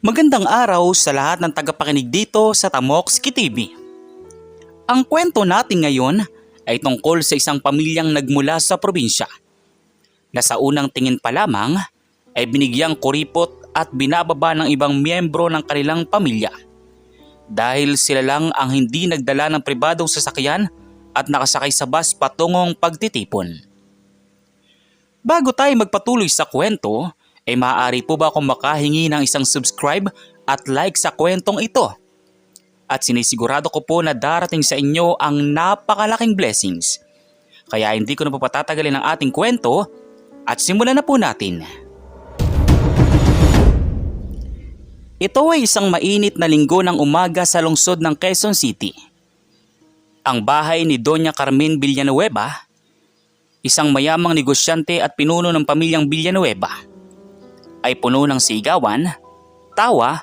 Magandang araw sa lahat ng tagapakinig dito sa Tamokski TV. Ang kwento natin ngayon ay tungkol sa isang pamilyang nagmula sa probinsya na sa unang tingin pa lamang ay binigyang kuripot at binababa ng ibang miyembro ng kanilang pamilya dahil sila lang ang hindi nagdala ng pribadong sasakyan at nakasakay sa bus patungong pagtitipon. Bago tayo magpatuloy sa kwento, ay maaari po ba akong makahingi ng isang subscribe at like sa kwentong ito? At sinisigurado ko po na darating sa inyo ang napakalaking blessings. Kaya hindi ko na po patatagalin ang ating kwento at simulan na po natin. Ito ay isang mainit na linggo ng umaga sa lungsod ng Quezon City. Ang bahay ni Doña Carmen Villanueva, isang mayamang negosyante at pinuno ng pamilyang Villanueva, ay puno ng sigawan, tawa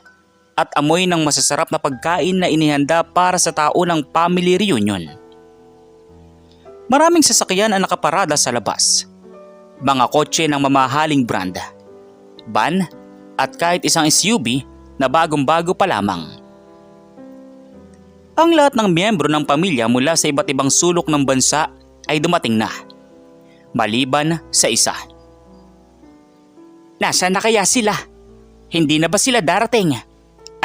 at amoy ng masasarap na pagkain na inihanda para sa taunang family reunion. Maraming sasakyan ang nakaparada sa labas. Mga kotse ng mamahaling brand, van at kahit isang SUV na bagong-bago pa lamang. Ang lahat ng miyembro ng pamilya mula sa iba't ibang sulok ng bansa ay dumating na, maliban sa isa. Nasaan na kaya sila? Hindi na ba sila darating?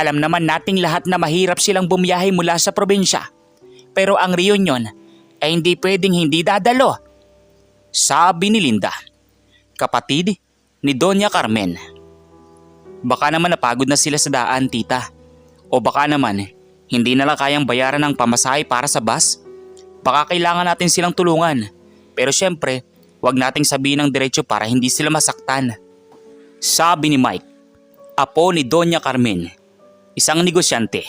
Alam naman nating lahat na mahirap silang bumiyahe mula sa probinsya. Pero ang reunion ay hindi pwedeng hindi dadalo. Sabi ni Linda, kapatid ni Doña Carmen. Baka naman napagod na sila sa daan, tita. O baka naman hindi na lang kayang bayaran ng pamasahe para sa bus. Baka kailangan natin silang tulungan. Pero syempre, wag nating sabihin ng diretso para hindi sila masaktan. Sabi ni Mike, apo ni Doña Carmen, isang negosyante,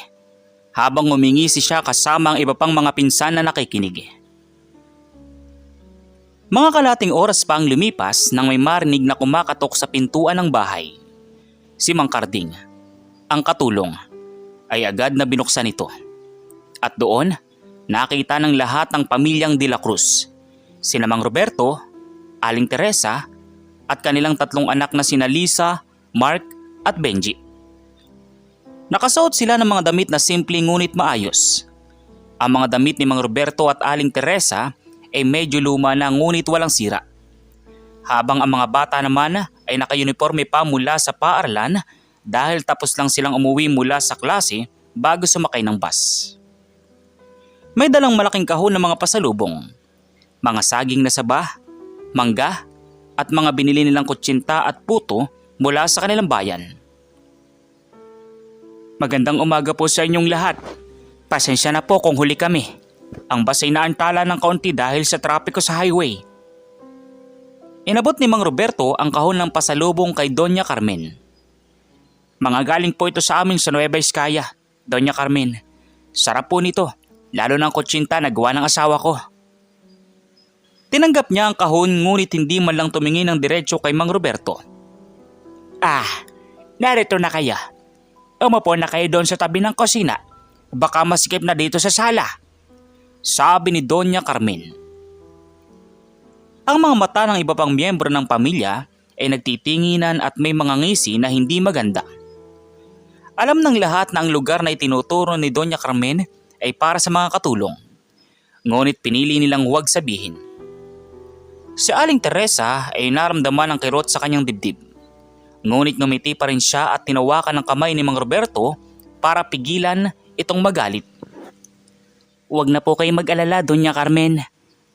habang humingisi siya kasama ang iba pang mga pinsan na nakikinig. Mga kalating oras pa ang lumipas nang may marinig na kumakatok sa pintuan ng bahay. Si Mang Carding, ang katulong, ay agad na binuksan ito. At doon, nakita ng lahat ng pamilyang De La Cruz, sina Mang Roberto, Aling Teresa, at kanilang tatlong anak na sina Lisa, Mark at Benji. Nakasuot sila ng mga damit na simple ngunit maayos. Ang mga damit ni Mang Roberto at Aling Teresa ay medyo luma na ngunit walang sira. Habang ang mga bata naman ay naka-uniforme pa mula sa paaralan dahil tapos lang silang umuwi mula sa klase bago sumakay ng bus. May dalang malaking kahon ng mga pasalubong, mga saging na saba, mangga, at mga binili nilang kutsinta at puto mula sa kanilang bayan. Magandang umaga po sa inyong lahat. Pasensya na po kung huli kami. Ang bus ay naantala ng kaunti dahil sa trapiko sa highway. Inabot ni Mang Roberto ang kahon ng pasalubong kay Doña Carmen. Mga galing po ito sa amin sa Nueva Ecija, Doña Carmen. Sarap po nito, lalo ng kutsinta na gawa ng asawa ko. Tinanggap niya ang kahon ngunit hindi man lang tumingin ng diretso kay Mang Roberto. Narito na kaya. Umupo na kayo doon sa tabi ng kusina. Baka masikip na dito sa sala. Sabi ni Doña Carmen. Ang mga mata ng iba pang miyembro ng pamilya ay nagtitinginan at may mga ngisi na hindi maganda. Alam ng lahat na ang lugar na itinuturo ni Doña Carmen ay para sa mga katulong. Ngunit pinili nilang huwag sabihin. Si Aling Teresa ay naramdaman ang kirot sa kanyang dibdib. Ngunit ngumiti pa rin siya at tinawakan ng kamay ni Mang Roberto para pigilan itong magalit. Huwag na po kayo mag-alala, Doña Carmen.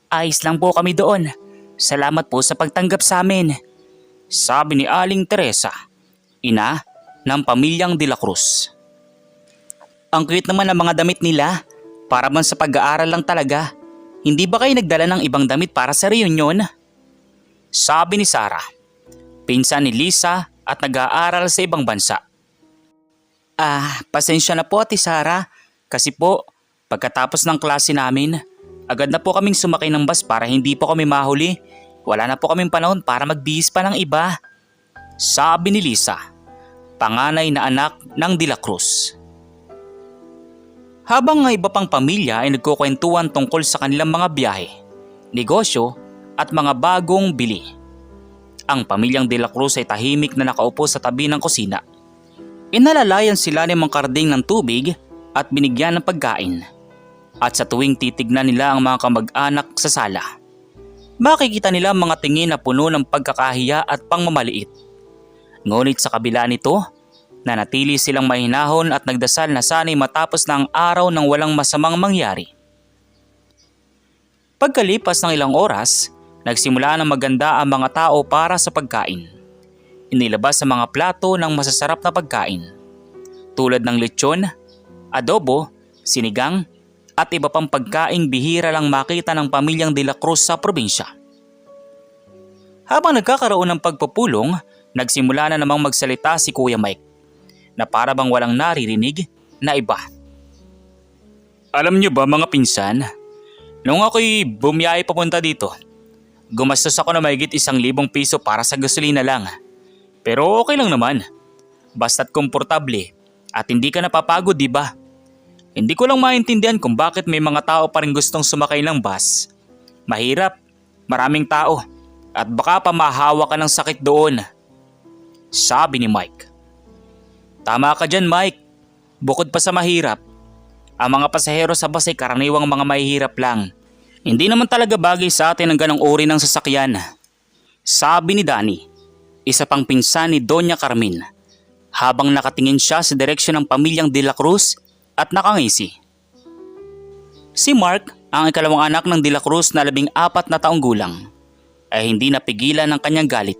Ayos lang po kami doon. Salamat po sa pagtanggap sa amin. Sabi ni Aling Teresa, ina ng pamilyang De La Cruz. Ang cute naman ng mga damit nila, para man sa pag-aaral lang talaga. Hindi ba kayo nagdala ng ibang damit para sa reunion? Sabi ni Sarah, pinsan ni Lisa at nag-aaral sa ibang bansa. Pasensya na po Ate Sarah, kasi po pagkatapos ng klase namin, agad na po kaming sumakay ng bus para hindi po kami mahuli. Wala na po kaming panahon para magbihis pa ng iba. Sabi ni Lisa, panganay na anak ng De La Cruz. Habang ang iba pang pamilya ay nagkukwentuhan tungkol sa kanilang mga biyahe, negosyo at mga bagong bili. Ang pamilyang De La Cruz ay tahimik na nakaupo sa tabi ng kusina. Inalalayan sila ni Mang Karding ng tubig at binigyan ng pagkain. At sa tuwing titignan nila ang mga kamag-anak sa sala, makikita nila mga tingin na puno ng pagkakahiya at pangmamaliit. Ngunit sa kabila nito, nanatili silang mahinahon at nagdasal na sana'y matapos na ang araw ng walang masamang mangyari. Pagkalipas ng ilang oras, nagsimula ng maganda ang mga tao para sa pagkain. Inilabas sa mga plato ng masasarap na pagkain, tulad ng lechon, adobo, sinigang, at iba pang pagkaing bihira lang makita ng pamilyang De La Cruz sa probinsya. Habang nagkakaroon ng pagpupulong, nagsimula na namang magsalita si Kuya Mike na para bang walang naririnig na iba. Alam niyo ba mga pinsan, nung ako'y bumiyahe papunta dito, gumastos ako na mahigit 1,000 piso para sa gasolina lang. Pero okay lang naman, basta't komportable at hindi ka napapagod, di ba? Hindi ko lang maintindihan kung bakit may mga tao pa rin gustong sumakay ng bus. Mahirap, maraming tao, at baka pa mahawa ka ng sakit doon. Sabi ni Mike. Tama ka dyan, Mike. Bukod pa sa mahirap, ang mga pasahero sa bus ay karaniwang mga mahihirap lang. Hindi naman talaga bagay sa atin ang ganong uri ng sasakyan. Sabi ni Danny, isa pang pinsan ni Doña Carmen, habang nakatingin siya sa direksyon ng pamilyang De La Cruz at nakangisi. Si Mark, ang ikalawang anak ng De La Cruz na 14 na taong gulang, ay hindi napigilan ng kanyang galit.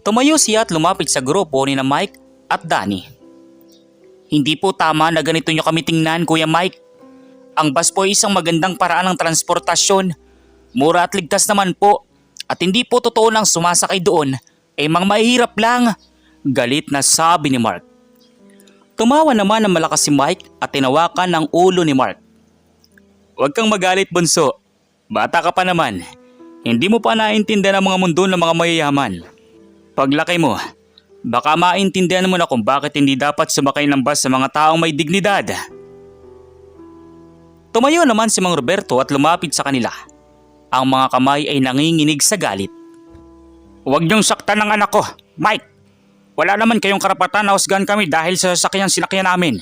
Tumayo siya at lumapit sa grupo ni na Mike at Danny. Hindi po tama na ganito nyo kami tingnan, Kuya Mike. Ang bus po ay isang magandang paraan ng transportasyon. Mura at ligtas naman po. At hindi po totoo lang sumasakay doon ay mga mahihirap lang. Galit na sabi ni Mark. Tumawa naman ng malakas si Mike at tinawakan ng ulo ni Mark. Huwag kang magalit, bunso. Bata ka pa naman. Hindi mo pa naintindihan ang mga mundo ng mga mayayaman. Paglaki mo, baka maintindihan mo na kung bakit hindi dapat sumakay ng bus sa mga taong may dignidad. Tumayo naman si Mang Roberto at lumapit sa kanila. Ang mga kamay ay nanginginig sa galit. Huwag niyong saktan ng anak ko, Mike. Wala naman kayong karapatan na husgahan kami dahil sa sasakyan sinakyan namin.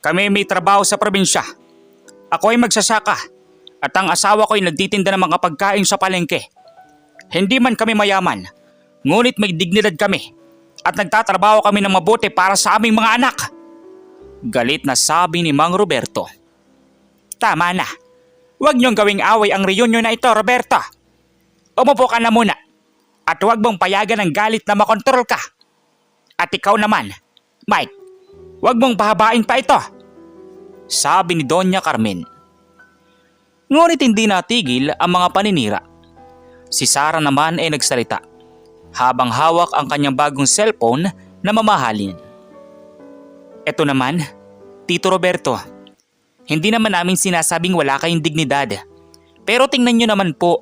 Kami may trabaho sa probinsya. Ako ay magsasaka at ang asawa ko ay nagtitinda ng mga pagkain sa palengke. Hindi man kami mayaman, ngunit may dignidad kami at nagtatrabaho kami ng mabuti para sa aming mga anak. Galit na sabi ni Mang Roberto. Tama na. Huwag niyong gawing away ang reunion na ito, Roberto. Umupo ka na muna at huwag mong payagan ng galit na makontrol ka. At ikaw naman, Mike, huwag mong pahabain pa ito. Sabi ni Doña Carmen. Ngunit hindi natigil ang mga paninira. Si Sarah naman ay nagsalita, habang hawak ang kanyang bagong cellphone na mamahalin. Eto naman, Tito Roberto, hindi naman namin sinasabing wala kayong dignidad. Pero tingnan nyo naman po,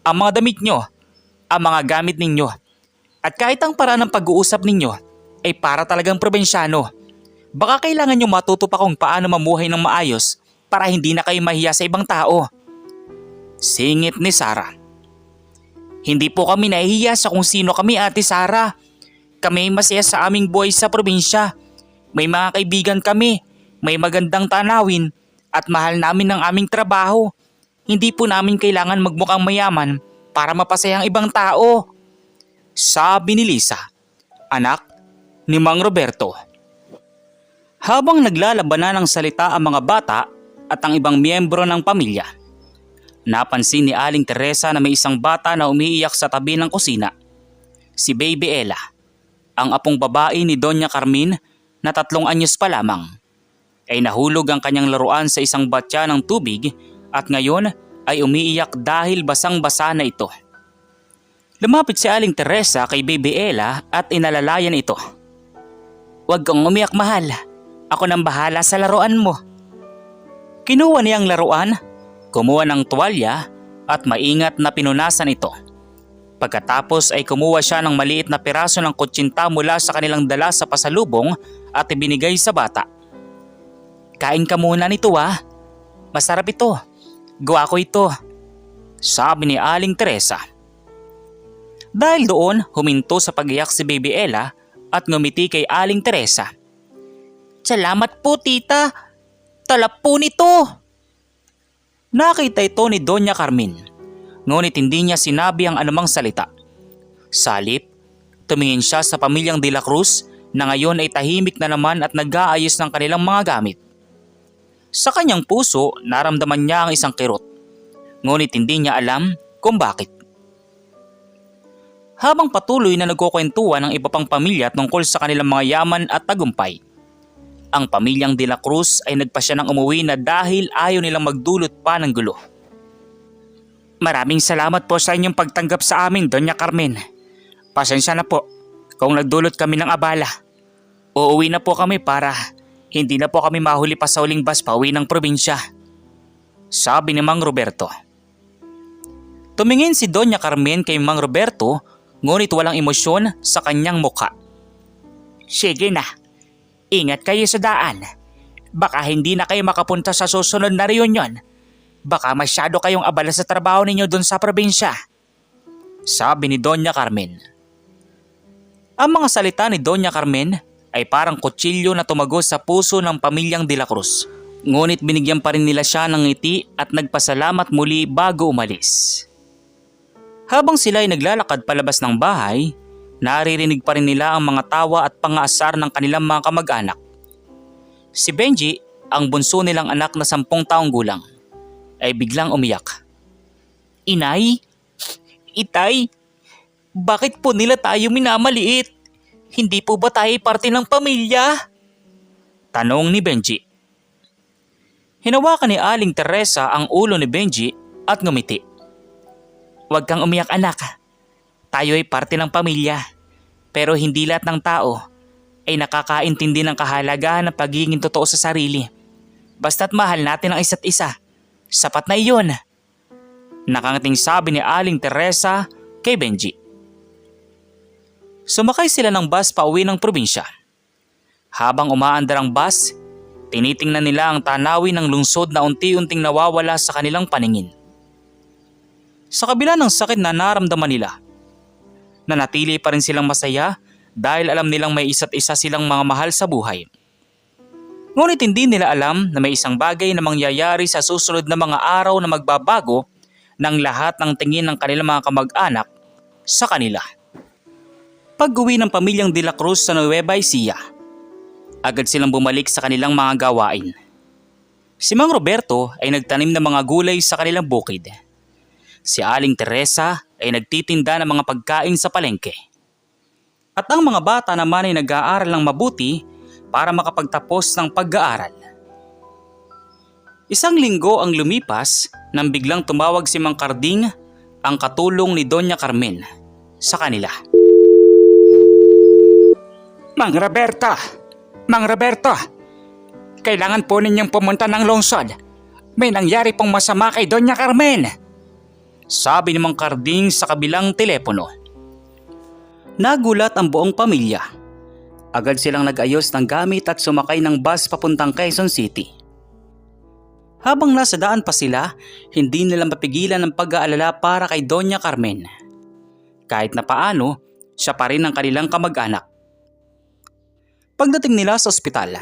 ang mga damit nyo, ang mga gamit ninyo, at kahit ang paraan ng pag-uusap ninyo ay para talagang probinsyano. Baka kailangan nyo matuto pa kung paano mamuhay ng maayos para hindi na kayo mahiya sa ibang tao. Singit ni Sarah. Hindi po kami nahihiya sa kung sino kami, Ate Sarah. Kami ay masaya sa aming buhay sa probinsya. May mga kaibigan kami, may magandang tanawin at mahal namin ang aming trabaho. Hindi po namin kailangan magmukhang mayaman para mapasaya ang ibang tao. Sabi ni Lisa, anak ni Mang Roberto. Habang naglalabanan ng salita ang mga bata at ang ibang miyembro ng pamilya, napansin ni Aling Teresa na may isang bata na umiiyak sa tabi ng kusina. Si Baby Ella, ang apong babae ni Doña Carmen na 3 anyos pa lamang, ay nahulog ang kanyang laruan sa isang batya ng tubig at ngayon ay umiiyak dahil basang-basa na ito. Lumapit si Aling Teresa kay Baby Ella at inalalayan ito. Huwag kang umiyak, mahal. Ako nang bahala sa laruan mo. Kinuha niya ang laruan, kumuha ng tuwalya at maingat na pinunasan ito. Pagkatapos ay kumuha siya ng maliit na piraso ng kutsinta mula sa kanilang dala sa pasalubong at ibinigay sa bata. Kain ka muna nito, ah. Masarap ito. Gawa ko ito. Sabi ni Aling Teresa. Dahil doon, huminto sa pag-iyak si Baby Ella at ngumiti kay Aling Teresa. Salamat po tita, talap po nito. Nakita ito ni Doña Carmen, ngunit hindi niya sinabi ang anumang salita. Salip, tumingin siya sa pamilyang De la Cruz na ngayon ay tahimik na naman at nag-aayos ng kanilang mga gamit. Sa kanyang puso, naramdaman niya ang isang kirot, ngunit hindi niya alam kung bakit. Habang patuloy na nagkukwentuhan ng iba pang pamilya tungkol sa kanilang mga yaman at tagumpay, ang pamilyang De la Cruz ay nagpasya ng umuwi na dahil ayaw nilang magdulot pa ng gulo. Maraming salamat po sa inyong pagtanggap sa amin, Doña Carmen. Pasensya na po kung nagdulot kami ng abala. Uuwi na po kami para hindi na po kami mahuli pa sa uling bus pauwi ng probinsya, sabi ni Mang Roberto. Tumingin si Doña Carmen kay Mang Roberto, ngunit walang emosyon sa kanyang mukha. Sige na, ingat kayo sa daan. Baka hindi na kayo makapunta sa susunod na reunion. Baka masyado kayong abala sa trabaho ninyo doon sa probinsya, sabi ni Doña Carmen. Ang mga salita ni Doña Carmen ay parang kutsilyo na tumagos sa puso ng pamilyang De la Cruz. Ngunit binigyan pa rin nila siya ng ngiti at nagpasalamat muli bago umalis. Habang sila ay naglalakad palabas ng bahay, naririnig pa rin nila ang mga tawa at pangaasar ng kanilang mga kamag-anak. Si Benji, ang bunso nilang anak na 10 taong gulang, ay biglang umiyak. Inay? Itay? Bakit po nila tayo minamaliit? Hindi po ba tayo parte ng pamilya? Tanong ni Benji. Hinawakan ni Aling Teresa ang ulo ni Benji at ngumiti. Huwag kang umiyak anak. Tayo ay parte ng pamilya. Pero hindi lahat ng tao ay nakakaintindi ng kahalagahan ng pagiging totoo sa sarili. Basta't mahal natin ang isa't isa. Sapat na iyon. Nakangating sabi ni Aling Teresa kay Benji. Sumakay sila ng bus pauwi ng probinsya. Habang umaandar ang bus, tinitingnan nila ang tanawin ng lungsod na unti-unting nawawala sa kanilang paningin. Sa kabila ng sakit na naramdaman nila, nanatili pa rin silang masaya dahil alam nilang may isa't isa silang mga mahal sa buhay. Ngunit hindi nila alam na may isang bagay na mangyayari sa susunod na mga araw na magbabago ng lahat ng tingin ng kanilang mga kamag-anak sa kanila. Pag-uwi ng pamilyang De la Cruz sa Nueva Ecija, agad silang bumalik sa kanilang mga gawain. Si Mang Roberto ay nagtanim ng mga gulay sa kanilang bukid. Si Aling Teresa ay nagtitinda ng mga pagkain sa palengke. At ang mga bata naman ay nag-aaral ng mabuti para makapagtapos ng pag-aaral. Isang linggo ang lumipas nang biglang tumawag si Mang Carding, ang katulong ni Doña Carmen, sa kanila. Mang Roberto! Mang Roberto! Kailangan po ninyong pumunta ng lungsod. May nangyari pong masama kay Doña Carmen, sabi ni Mang Carding sa kabilang telepono. Nagulat ang buong pamilya. Agad silang nag-ayos ng gamit at sumakay ng bus papuntang Quezon City. Habang nasa daan pa sila, hindi nila mapigilan ang pag-aalala para kay Doña Carmen. Kahit na paano, siya pa rin ang kanilang kamag-anak. Pagdating nila sa ospital,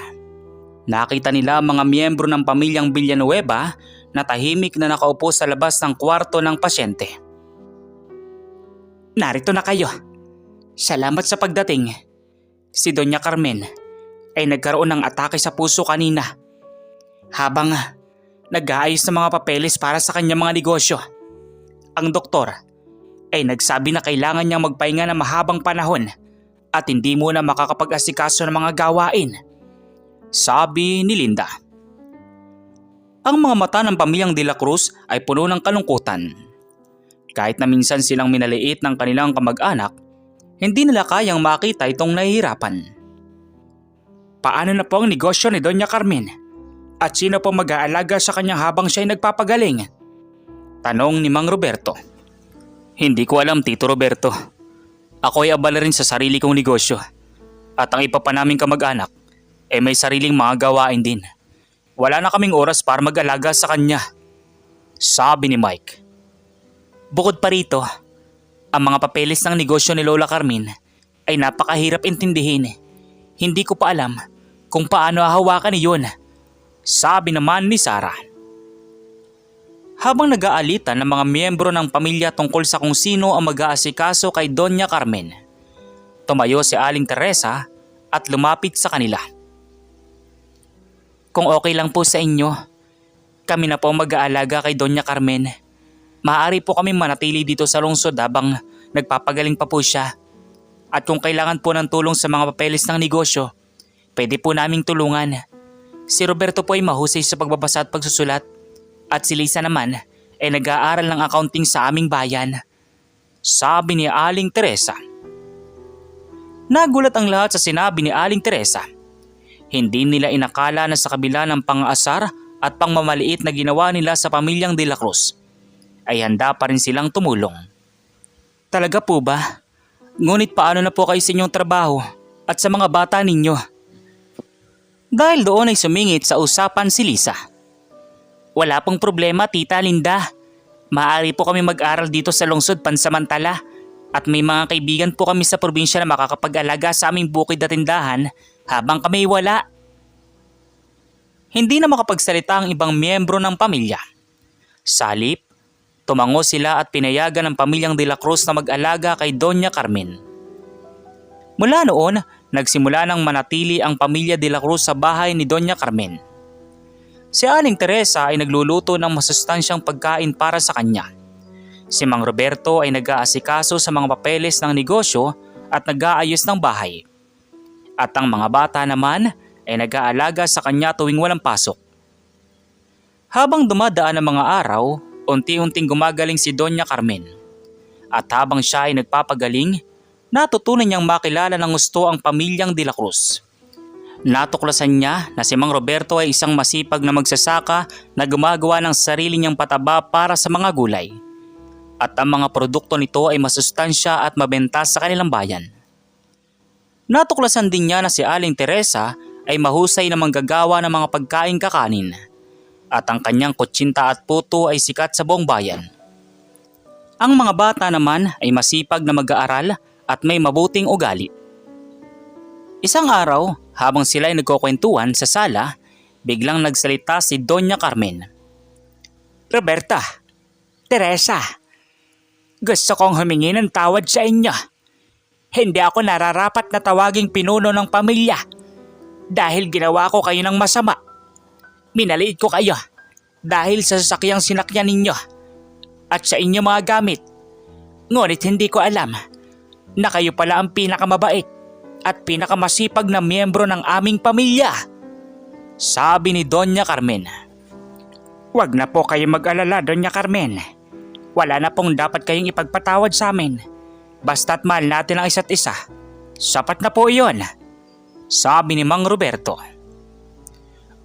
nakita nila ang mga miyembro ng pamilyang Villanueva na tahimik na nakaupo sa labas ng kwarto ng pasyente. Narito na kayo. Salamat sa pagdating. Si Doña Carmen ay nagkaroon ng atake sa puso kanina habang nag-aayos ng mga papeles para sa kanyang mga negosyo. Ang doktor ay nagsabi na kailangan niyang magpahinga ng mahabang panahon at hindi muna makakapag-asikaso ng mga gawain, sabi ni Linda. Ang mga mata ng pamilyang De la Cruz ay puno ng kalungkutan. Kahit na minsan silang minaliit ng kanilang kamag-anak, hindi nila kayang makita itong nahihirapan. Paano na po ang negosyo ni Doña Carmen? At sino po mag-aalaga sa kanya habang siya ay nagpapagaling? Tanong ni Mang Roberto. Hindi ko alam, Tito Roberto. Ako ay abala rin sa sarili kong negosyo. At ang iba pa naming kamag-anak ay may sariling mga gawain din. Wala na kaming oras para mag-alaga sa kanya, sabi ni Mike. Bukod pa rito, ang mga papeles ng negosyo ni Lola Carmen ay napakahirap intindihin. Hindi ko pa alam kung paano hahawakan iyon, sabi naman ni Sarah. Habang nag-aalitan ng mga miyembro ng pamilya tungkol sa kung sino ang mag-aasikaso kay Doña Carmen, tumayo si Aling Teresa at lumapit sa kanila. Kung okay lang po sa inyo, kami na po mag-aalaga kay Doña Carmen. Maaari po kami manatili dito sa lungsod habang nagpapagaling pa po siya. At kung kailangan po ng tulong sa mga papeles ng negosyo, pwede po naming tulungan. Si Roberto po ay mahusay sa pagbabasa at pagsusulat. At si Lisa naman ay nag-aaral ng accounting sa aming bayan, sabi ni Aling Teresa. Nagulat ang lahat sa sinabi ni Aling Teresa. Hindi nila inakala na sa kabila ng pang-aasar at pangmamaliit na ginawa nila sa pamilyang De La Cruz, ay handa pa rin silang tumulong. Talaga po ba? Ngunit paano na po kayo sa inyong trabaho at sa mga bata ninyo? Dahil doon ay sumingit sa usapan si Lisa. Wala pong problema, Tita Linda. Maaari po kami mag-aral dito sa lungsod pansamantala at may mga kaibigan po kami sa probinsya na makakapag-alaga sa aming bukid at tindahan habang kami wala. Hindi na makapagsalita ang ibang miyembro ng pamilya. Salip, tumango sila at pinayagan ng pamilyang De La Cruz na mag-alaga kay Doña Carmen. Mula noon, nagsimula nang manatili ang pamilya De La Cruz sa bahay ni Doña Carmen. Si Aling Teresa ay nagluluto ng masustansyang pagkain para sa kanya. Si Mang Roberto ay nag-aasikaso sa mga papeles ng negosyo at nag-aayos ng bahay. At ang mga bata naman ay nag-aalaga sa kanya tuwing walang pasok. Habang dumadaan ang mga araw, unti-unting gumagaling si Doña Carmen. At habang siya ay nagpapagaling, natutunan niyang makilala ng gusto ang pamilyang De La Cruz. Natuklasan niya na si Mang Roberto ay isang masipag na magsasaka na gumagawa ng sarili niyang pataba para sa mga gulay. At ang mga produkto nito ay masustansya at mabenta sa kanilang bayan. Natuklasan din niya na si Aling Teresa ay mahusay na manggagawa ng mga pagkain kakanin. At ang kanyang kutsinta at puto ay sikat sa buong bayan. Ang mga bata naman ay masipag na mag-aaral at may mabuting ugali. Isang araw, habang sila ay nagkukwentuhan sa sala, biglang nagsalita si Doña Carmen. Roberta, Teresa, gusto kong humingi ng tawad sa inyo. Hindi ako nararapat na tawaging pinuno ng pamilya dahil ginawa ko kayo ng masama. Minaliit ko kayo dahil sa sasakyang sinakyan ninyo at sa inyong mga gamit. Ngunit hindi ko alam na kayo pala ang pinakamabait at pinakamasipag na miyembro ng aming pamilya, sabi ni Doña Carmen. Huwag na po kayong mag-alala, Doña Carmen. Wala na pong dapat kayong ipagpatawad sa amin. Basta't mahal natin ang isa't isa. Sapat na po iyon, sabi ni Mang Roberto.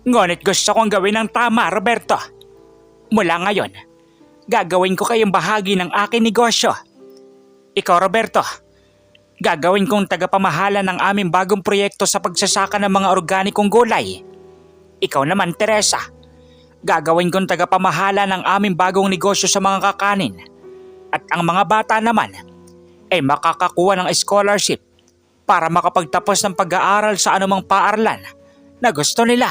Ngunit gusto kong gawin ang tama, Roberto. Mula ngayon, gagawin ko kayong bahagi ng aking negosyo. Ikaw, Roberto, gagawin kong tagapamahala ng aming bagong proyekto sa pagsasaka ng mga organikong gulay. Ikaw naman, Teresa, gagawin kong tagapamahala ng aming bagong negosyo sa mga kakanin. At ang mga bata naman ay makakakuha ng scholarship para makapagtapos ng pag-aaral sa anumang paaralan na gusto nila.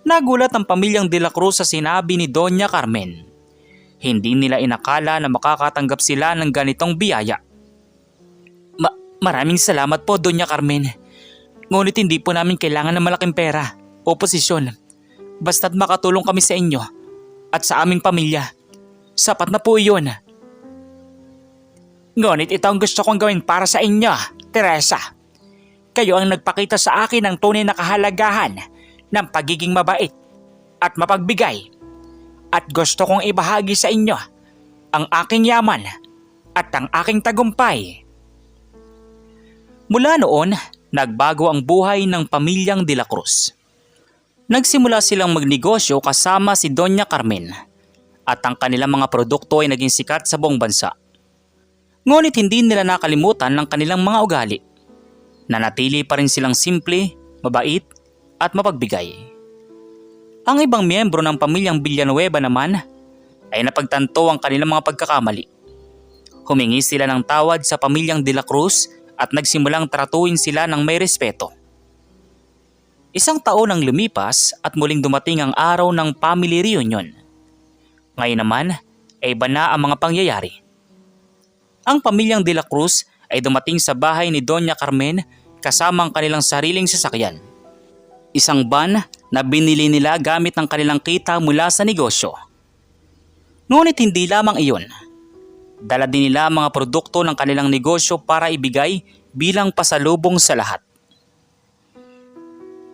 Nagulat ang pamilyang De La Cruz sa sinabi ni Doña Carmen. Hindi nila inakala na makakatanggap sila ng ganitong biyaya. Maraming salamat po, Doña Carmen. Ngunit hindi po namin kailangan ng malaking pera o posisyon. Basta't makatulong kami sa inyo at sa aming pamilya. Sapat na po iyon. Ngunit ito ang gusto kong gawin para sa inyo, Teresa. Kayo ang nagpakita sa akin ng tunay na kahalagahan ng pagiging mabait at mapagbigay. At gusto kong ibahagi sa inyo ang aking yaman at ang aking tagumpay. Mula noon, nagbago ang buhay ng pamilyang De La Cruz. Nagsimula silang magnegosyo kasama si Doña Carmen at ang kanilang mga produkto ay naging sikat sa buong bansa. Ngunit hindi nila nakalimutan ng kanilang mga ugali. Nanatili pa rin silang simple, mabait at mapagbigay. Ang ibang miyembro ng pamilyang Villanueva naman ay napagtanto ang kanilang mga pagkakamali. Humingi sila ng tawad sa pamilyang De La Cruz at nagsimulang tratuin sila ng may respeto. Isang taon ang lumipas at muling dumating ang araw ng family reunion. Ngayon naman ay iba na ang mga pangyayari. Ang pamilyang De La Cruz ay dumating sa bahay ni Doña Carmen kasama ang kanilang sariling sasakyan. Isang van na binili nila gamit ang kanilang kita mula sa negosyo. Ngunit hindi lamang iyon. Dala din nila ang mga produkto ng kanilang negosyo para ibigay bilang pasalubong sa lahat.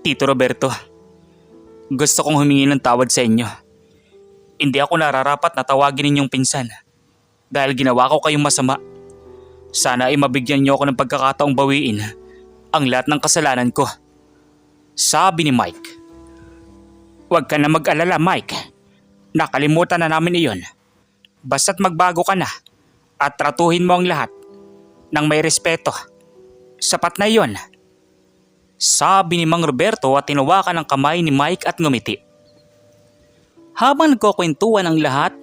Tito Roberto, gusto kong humingi ng tawad sa inyo. Hindi ako nararapat na tawagin ninyong pinsan dahil ginawa ko kayong masama. Sana ay mabigyan niyo ako ng pagkakataong bawiin ang lahat ng kasalanan ko. Sabi ni Mike. Huwag ka na mag-alala, Mike. Nakalimutan na namin iyon. Basta't magbago ka na at tratuhin mo ang lahat ng may respeto. Sapat na iyon. Sabi ni Mang Roberto at tinawakan ang kamay ni Mike at ngumiti. Habang nagkukwentuhan ang lahat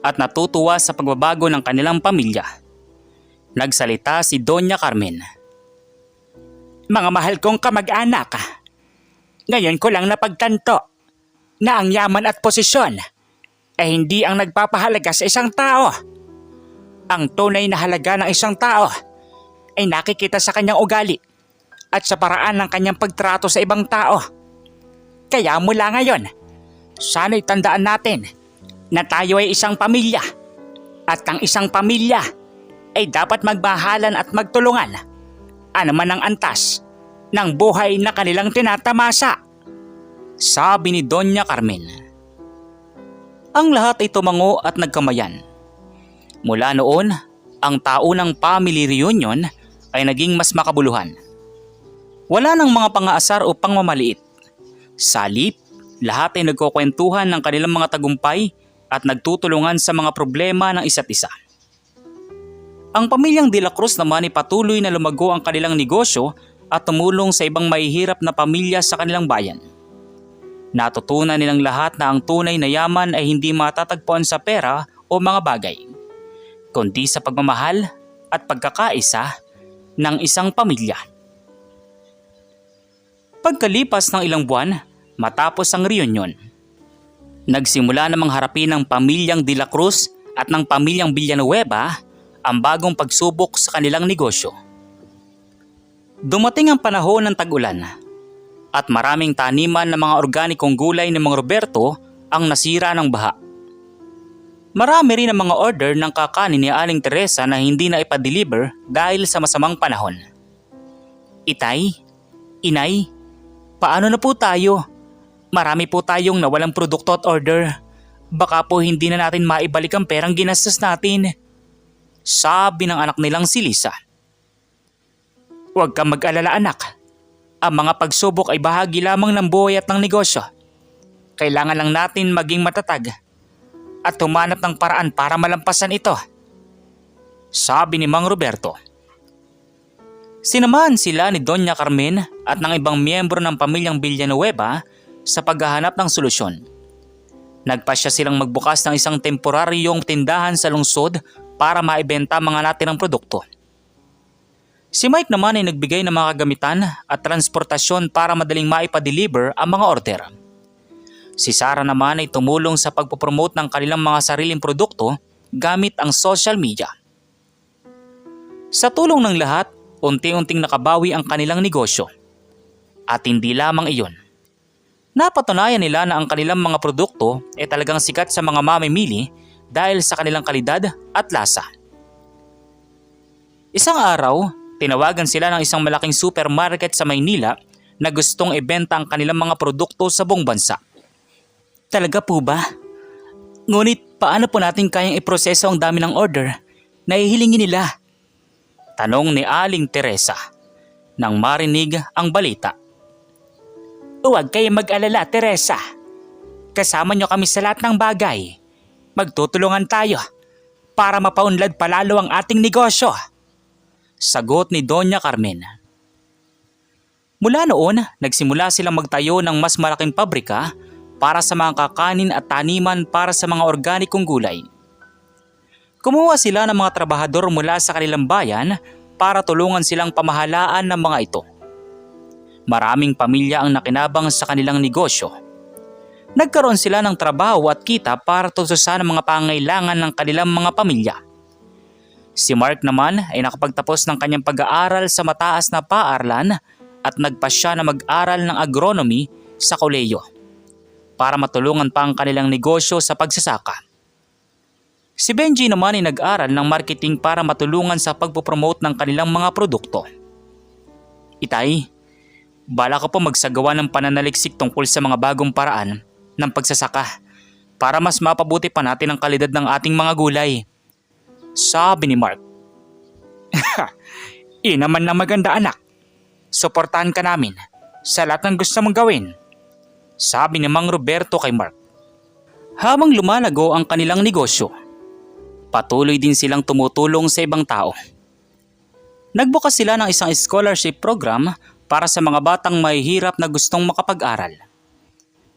at natutuwa sa pagbabago ng kanilang pamilya, nagsalita si Doña Carmen. Mga mahal kong kamag-anak, ngayon ko lang napagtanto na ang yaman at posisyon ay hindi ang nagpapahalaga sa isang tao. Ang tunay na halaga ng isang tao ay nakikita sa kanyang ugali at sa paraan ng kanyang pagtrato sa ibang tao. Kaya mula ngayon, sana'y tandaan natin na tayo ay isang pamilya at ang isang pamilya ay dapat magmahalan at magtulungan anuman ang antas ng buhay na kanilang tinatamasa. Sabi ni Doña Carmen. Ang lahat ay tumango at nagkamayan. Mula noon, ang taunang family reunion ay naging mas makabuluhan. Wala nang mga pangaasar o pangmamaliit. Sa halip, lahat ay nagkukwentuhan ng kanilang mga tagumpay at nagtutulungan sa mga problema ng isa't isa. Ang pamilyang De La Cruz naman ay patuloy na lumago ang kanilang negosyo at tumulong sa ibang mahihirap na pamilya sa kanilang bayan. Natutunan nilang lahat na ang tunay na yaman ay hindi matatagpuan sa pera o mga bagay, kundi sa pagmamahal at pagkakaisa ng isang pamilya. Pagkalipas ng ilang buwan, matapos ang reunion, nagsimula namang harapin ng pamilyang De La Cruz at ng pamilyang Villanueva ang bagong pagsubok sa kanilang negosyo. Dumating ang panahon ng tag-ulan at maraming taniman ng mga organikong gulay ni Mang Roberto ang nasira ng baha. Marami rin ang mga order ng kakanin ni Aling Teresa na hindi na ipa-deliver dahil sa masamang panahon. Itay, Inay, paano na po tayo? Marami po tayong nawalang produkto at order. Baka po hindi na natin maibalik ang perang ginastos natin. Sabi ng anak nilang si Lisa. Huwag kang mag-alala, anak. Ang mga pagsubok ay bahagi lamang ng buhay at ng negosyo. Kailangan lang natin maging matatag at humanap ng paraan para malampasan ito. Sabi ni Mang Roberto. Sinamahan sila ni Doña Carmen at ng ibang miyembro ng pamilyang Villanueva sa paghahanap ng solusyon. Nagpasya silang magbukas ng isang temporaryong tindahan sa lungsod para maibenta mga natirang produkto. Si Mike naman ay nagbigay ng mga kagamitan at transportasyon para madaling maipa-deliver ang mga order. Si Sarah naman ay tumulong sa pagpopromote ng kanilang mga sariling produkto gamit ang social media. Sa tulong ng lahat, unti-unting nakabawi ang kanilang negosyo. At hindi lamang iyon. Napatunayan nila na ang kanilang mga produkto ay talagang sikat sa mga mamimili dahil sa kanilang kalidad at lasa. Isang araw, tinawagan sila ng isang malaking supermarket sa Maynila na gustong ibenta ang kanilang mga produkto sa buong bansa. Talaga po ba? Ngunit paano po natin kayang iproseso ang dami ng order na ihilingin nila? Tanong ni Aling Teresa nang marinig ang balita. Huwag kayong mag-alala, Teresa. Kasama niyo kami sa lahat ng bagay. Magtutulungan tayo para mapaunlad palalo ang ating negosyo. Sagot ni Doña Carmen. Mula noon, nagsimula silang magtayo ng mas malaking pabrika para sa mga kakanin at taniman para sa mga organikong gulay. Kumuha sila ng mga trabahador mula sa kanilang bayan para tulungan silang pamahalaan ng mga ito. Maraming pamilya ang nakinabang sa kanilang negosyo. Nagkaroon sila ng trabaho at kita para tustusan ang mga pangailangan ng kanilang mga pamilya. Si Mark naman ay nakapagtapos ng kanyang pag-aaral sa mataas na paaralan at nagpasya na mag-aral ng agronomy sa kolehiyo para matulungan pa ang kanilang negosyo sa pagsasaka. Si Benji naman ay nag-aral ng marketing para matulungan sa pagpopromote ng kanilang mga produkto. Itay, bala ko po magsagawa ng pananaliksik tungkol sa mga bagong paraan ng pagsasaka para mas mapabuti pa natin ang kalidad ng ating mga gulay. Sabi ni Mark. Naman na maganda anak. Suportahan ka namin sa lahat ng gusto mong gawin. Sabi ni Mang Roberto kay Mark. Habang lumalago ang kanilang negosyo, patuloy din silang tumutulong sa ibang tao. Nagbukas sila ng isang scholarship program para sa mga batang mahihirap na gustong makapag-aral.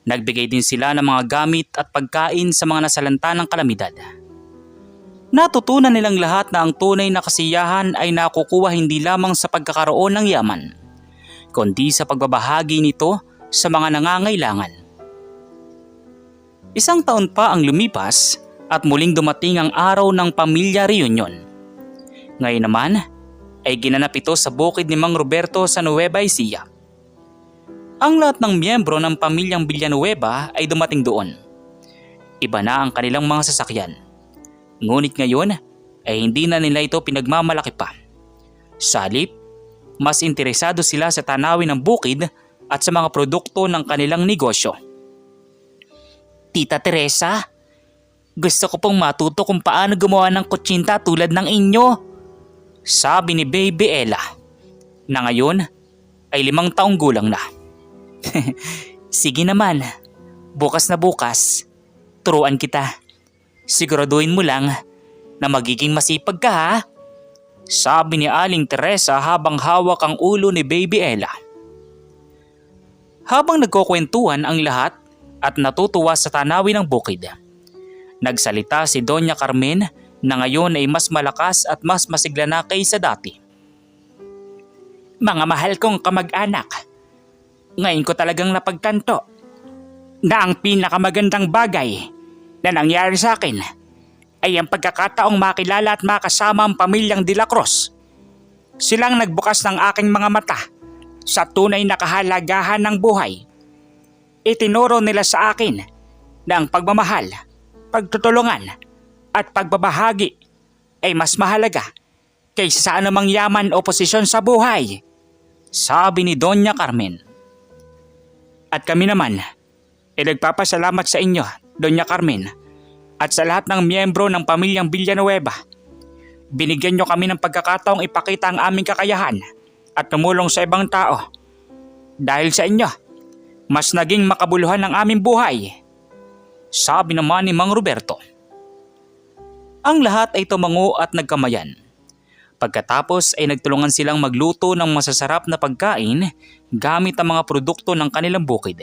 Nagbigay din sila ng mga gamit at pagkain sa mga nasalanta ng kalamidad. Natutunan nilang lahat na ang tunay na kasiyahan ay nakukuha hindi lamang sa pagkakaroon ng yaman, kundi sa pagbabahagi nito sa mga nangangailangan. Isang taon pa ang lumipas at muling dumating ang araw ng pamilya reunion. Ngayon naman ay ginanap ito sa bukid ni Mang Roberto sa Nueva Ecija. Ang lahat ng miyembro ng pamilyang Villanueva ay dumating doon. Iba na ang kanilang mga sasakyan. Ngunit ngayon ay hindi na nila ito pinagmamalaki pa. Sa halip, mas interesado sila sa tanawin ng bukid at sa mga produkto ng kanilang negosyo. Tita Teresa, gusto ko pong matuto kung paano gumawa ng kutsinta tulad ng inyo. Sabi ni Baby Ella, na ngayon ay 5 taong gulang na. Sige naman, bukas na bukas, turuan kita. Siguraduhin mo lang na magiging masipag ka ha. Sabi ni Aling Teresa habang hawak ang ulo ni Baby Ella. Habang nagkukwentuhan ang lahat at natutuwa sa tanawin ng bukid, nagsalita si Doña Carmen na ngayon ay mas malakas at mas masigla na kaysa dati. Mga mahal kong kamag-anak, ngayon ko talagang napagtanto na ang pinakamagandang bagay na nangyari sa akin ay ang pagkakataong makilala at makasama ang pamilyang De La Cruz. Silang nagbukas ng aking mga mata sa tunay na kahalagahan ng buhay. Itinuro nila sa akin na ang pagmamahal, pagtutulungan at pagbabahagi ay mas mahalaga kaysa sa anumang yaman o posisyon sa buhay. Sabi ni Doña Carmen. At kami naman ay nagpapasalamat sa inyo, Doña Carmen, at sa lahat ng miyembro ng pamilyang Villanueva. Binigyan nyo kami ng pagkakataong ipakita ang aming kakayahan at tumulong sa ibang tao. Dahil sa inyo, mas naging makabuluhan ang aming buhay. Sabi naman ni Mang Roberto. Ang lahat ay tumango at nagkamayan. Pagkatapos ay nagtulungan silang magluto ng masasarap na pagkain gamit ang mga produkto ng kanilang bukid.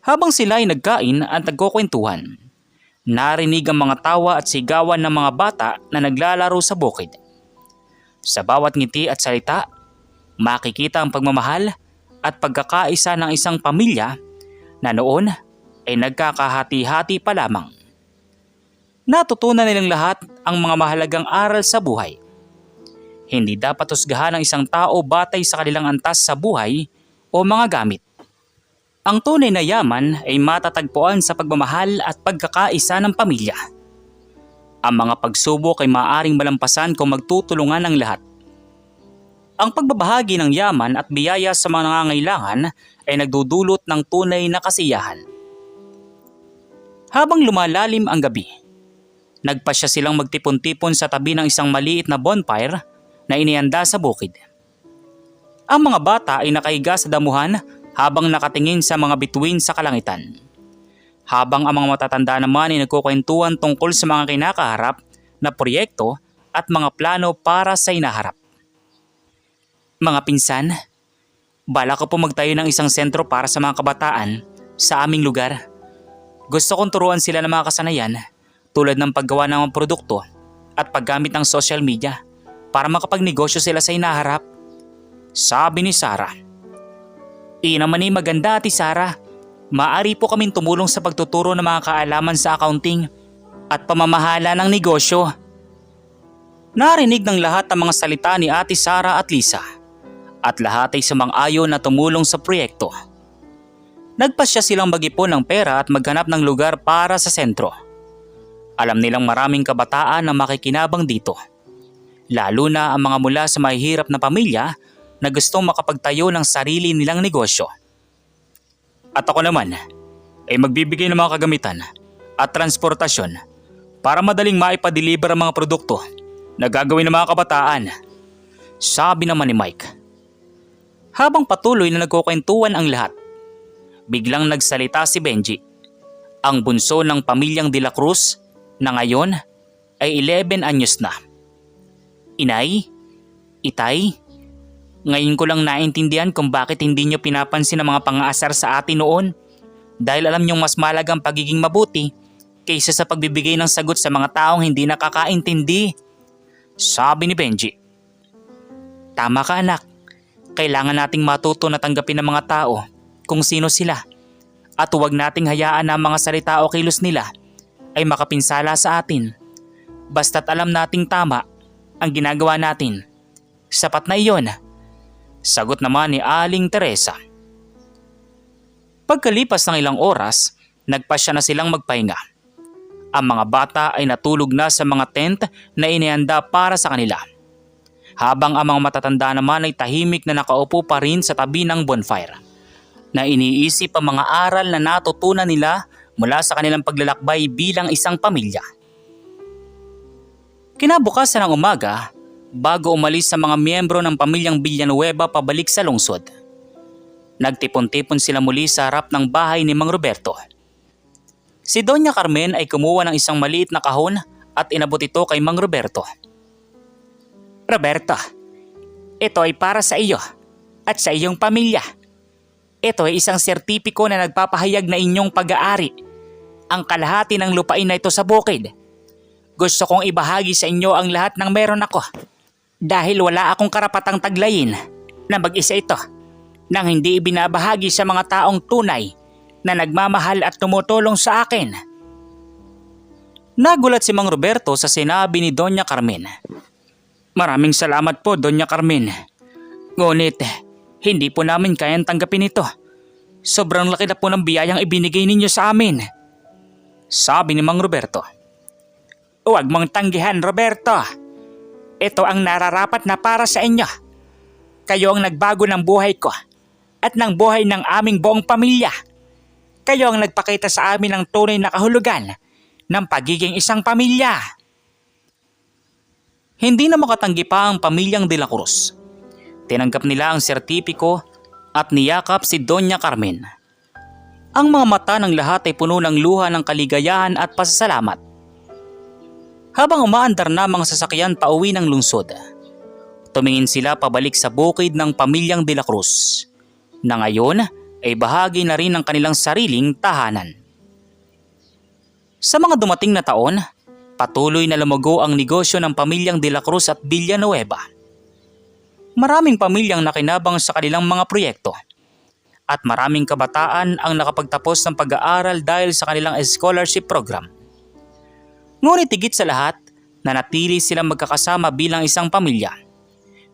Habang sila ay nagkain at nagkukwentuhan, narinig ang mga tawa at sigawan ng mga bata na naglalaro sa bukid. Sa bawat ngiti at salita, makikita ang pagmamahal at pagkakaisa ng isang pamilya na noon ay nagkakahati-hati pa lamang. Natutunan nilang lahat ang mga mahalagang aral sa buhay. Hindi dapat husgahan ng isang tao batay sa kanilang antas sa buhay o mga gamit. Ang tunay na yaman ay matatagpuan sa pagmamahal at pagkakaisa ng pamilya. Ang mga pagsubok ay maaaring malampasan kung magtutulungan ang lahat. Ang pagbabahagi ng yaman at biyaya sa mga nangangailangan ay nagdudulot ng tunay na kasiyahan. Habang lumalalim ang gabi, nagpasya silang magtipon-tipon sa tabi ng isang maliit na bonfire na inianda sa bukid. Ang mga bata ay nakahiga sa damuhan habang nakatingin sa mga bituin sa kalangitan. Habang ang mga matatanda naman ay nagkukwentuhan tungkol sa mga kinakaharap na proyekto at mga plano para sa inaharap. Mga pinsan, bala ko po magtayo ng isang sentro para sa mga kabataan sa aming lugar. Gusto kong turuan sila ng mga kasanayan tulad ng paggawa ng mga produkto at paggamit ng social media para makapagnegosyo sila sa hinaharap. Sabi ni Sarah. Naman ay maganda, Ate Sarah. Maaari po kaming tumulong sa pagtuturo ng mga kaalaman sa accounting at pamamahala ng negosyo. Narinig ng lahat ang mga salita ni Ate Sarah at Lisa at lahat ay sumang-ayon na tumulong sa proyekto. Nagpasya silang mag-ipon ng pera at maghanap ng lugar para sa sentro. Alam nilang maraming kabataan na makikinabang dito, lalo na ang mga mula sa mahihirap na pamilya na gustong makapagtayo ng sarili nilang negosyo. At ako naman ay magbibigay ng mga kagamitan at transportasyon para madaling maipa-deliver ang mga produkto na gagawin ng mga kabataan. Sabi naman ni Mike. Habang patuloy na nagkukwentuhan ang lahat, biglang nagsalita si Benji, ang bunso ng pamilyang De La Cruz na ngayon ay 11 anyos na. Inay, Itay, ngayon ko lang naintindihan kung bakit hindi nyo pinapansin ang mga pang-aasar sa atin noon dahil alam nyong mas malagang pagiging mabuti kaysa sa pagbibigay ng sagot sa mga taong hindi nakakaintindi. Sabi ni Benji. Tama ka anak, kailangan nating matuto na tanggapin ng mga tao kung sino sila at huwag nating hayaan na ang mga salita o kilos nila ay makapinsala sa atin. Basta't alam nating tama ang ginagawa natin. Sapat na iyon. Sagot naman ni Aling Teresa. Pagkalipas ng ilang oras, nagpasya na silang magpahinga. Ang mga bata ay natulog na sa mga tent na inihanda para sa kanila. Habang ang mga matatanda naman ay tahimik na nakaupo pa rin sa tabi ng bonfire, na iniisip ang mga aral na natutunan nila mula sa kanilang paglalakbay bilang isang pamilya. Kinabukasan ng umaga, bago umalis sa mga miyembro ng pamilyang Villanueva pabalik sa lungsod, nagtipon-tipon sila muli sa harap ng bahay ni Mang Roberto. Si Doña Carmen ay kumuha ng isang maliit na kahon at inabot ito kay Mang Roberto. Roberto, ito ay para sa iyo at sa iyong pamilya. Ito ay isang sertipiko na nagpapahayag na inyong pag-aari. Ang kalahati ng lupain na ito sa bukid. Gusto kong ibahagi sa inyo ang lahat ng meron ako. Dahil wala akong karapatang taglayin na mag-isa ito nang hindi ibinabahagi sa mga taong tunay na nagmamahal at tumutulong sa akin. Nagulat si Mang Roberto sa sinabi ni Doña Carmen. Maraming salamat po, Doña Carmen. Ngunit, hindi po namin kayang tanggapin ito. Sobrang laki na po ng biyayang ibinigay ninyo sa amin. Sabi ni Mang Roberto. Huwag mong tanggihan, Roberto. Ito ang nararapat na para sa inyo. Kayo ang nagbago ng buhay ko at ng buhay ng aming buong pamilya. Kayo ang nagpakita sa amin ng tunay na kahulugan ng pagiging isang pamilya. Hindi na makatanggi pa ang pamilyang De La Cruz. Tinanggap nila ang sertipiko at niyakap si Doña Carmen. Ang mga mata ng lahat ay puno ng luha ng kaligayahan at pasasalamat. Habang umaandar na mga sasakyan pauwi ng lungsod, tumingin sila pabalik sa bukid ng pamilyang De La Cruz, na ngayon ay bahagi na rin ng kanilang sariling tahanan. Sa mga dumating na taon, patuloy na lumago ang negosyo ng pamilyang De La Cruz at Villanueva. Maraming pamilyang nakinabang sa kanilang mga proyekto at maraming kabataan ang nakapagtapos ng pag-aaral dahil sa kanilang scholarship program. Ngunit higit sa lahat, nanatili silang magkakasama bilang isang pamilya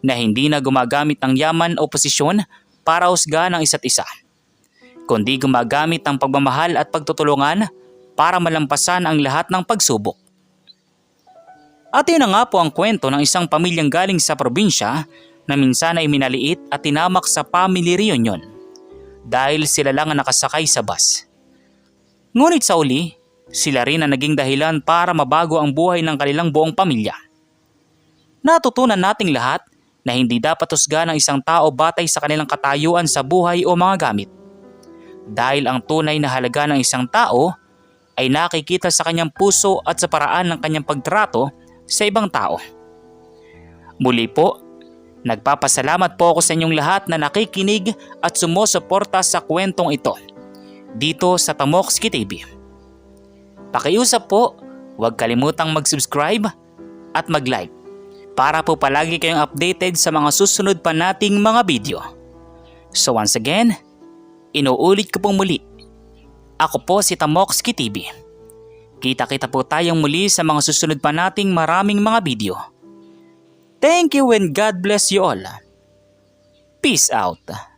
na hindi na gumagamit ng yaman o posisyon para husgahan ang isa't isa, kundi gumagamit ng pagmamahal at pagtutulungan para malampasan ang lahat ng pagsubok. At yun na nga po ang kwento ng isang pamilyang galing sa probinsya na minsan ay minaliit at tinamak sa family reunion dahil sila lang ang nakasakay sa bus. Ngunit sa uli, sila rin ang naging dahilan para mabago ang buhay ng kanilang buong pamilya. Natutunan nating lahat na hindi dapat husgahan ng isang tao batay sa kanilang katayuan sa buhay o mga gamit. Dahil ang tunay na halaga ng isang tao ay nakikita sa kanyang puso at sa paraan ng kanyang pagtrato sa ibang tao. Muli po, nagpapasalamat po ako sa inyong lahat na nakikinig at sumusuporta sa kwentong ito dito sa Tamokski TV. Pakiusap po huwag kalimutang mag-subscribe at mag-like para po palagi kayong updated sa mga susunod pa nating mga video. So once again, inuulit ko pong muli, ako po si Tamoxki TV. Kita-kita po tayong muli sa mga susunod pa nating maraming mga video. Thank you and God bless you all. Peace out.